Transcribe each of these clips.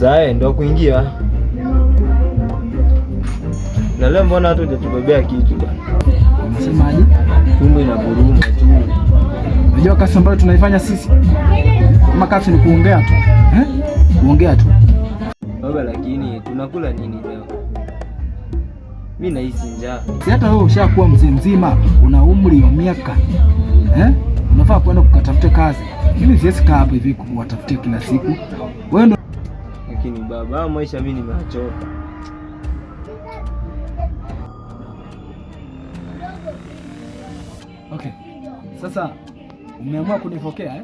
tuzae ndo kuingia. Na leo mbona hata hujatubebea kitu bwana? Unasemaje? Tumbo inaburuma tu. Unajua kazi ambayo tunaifanya sisi? Kama kazi ni kuongea tu. Kuongea tu. Baba, lakini tunakula nini leo? Mimi nahisi njaa. Si hata wewe ushakuwa mzee mzima, una umri wa miaka. Unafaa kwenda kukatafuta kazi. Mimi siwezi kaa hapa hivi kuwatafutia kila siku. Wewe ndo. Lakini baba, maisha mimi nimechoka. Okay. Sasa umeamua kunifokea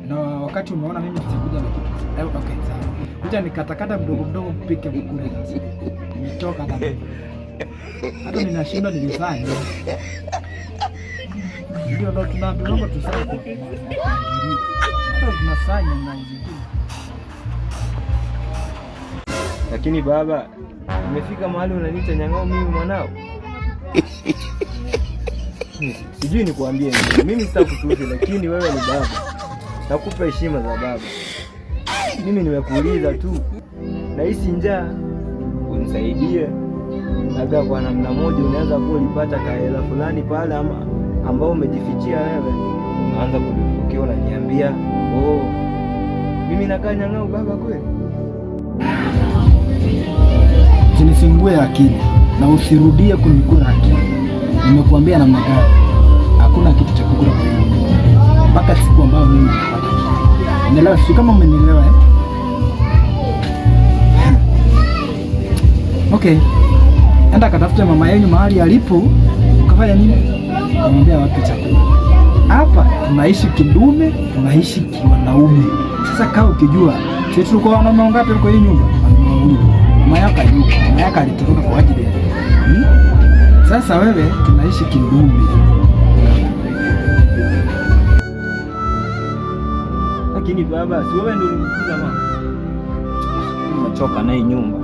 na wakati umeona mimi sitakuja na kitu. Okay, sawa. Kuja nikatakata mdogo mdogo mpike mkule sasa. Nimetoka hapa. Hata ninashinda nilifanya. Ndio ndo tunaambiwa tusanye kwa. Hata tunasanya na uzingine. Lakini baba, umefika mahali unaniita nyang'au mimi mwanao. Sijui nikuambie nini. Mimi sitakutusi, lakini wewe ni baba. Nakupa heshima za baba. Mimi nimekuuliza tu. Nahisi njaa. Unisaidie. Labda kwa namna moja unaweza kuwa ulipata kahela fulani pale ambao umejifichia wewe. Unaanza kunipokea unaniambia, mimi nakaa nyang'au baba kweli? Usinisingue akili na usirudie kunikula akili. Nimekuambia namna gani? Hakuna kitu cha kukula kwa hiyo. Mpaka siku ambayo mimi napata. Unaelewa? Si kama umenielewa Okay. Enda katafute mama yenu mahali alipo. Ukafanya nini? Namwambia wapi chakula. Hapa tunaishi kidume, tunaishi kiwanaume. Sasa kaa ukijua, sisi tulikuwa wanaume wangapi kwa hii nyumba? Mama yako yuko. Mama yako alitoroka kwa ajili ya Sasa wewe tunaishi kidume. Lakini baba, si wewe ndio ulimkuza mama? Nimechoka na hii nyumba.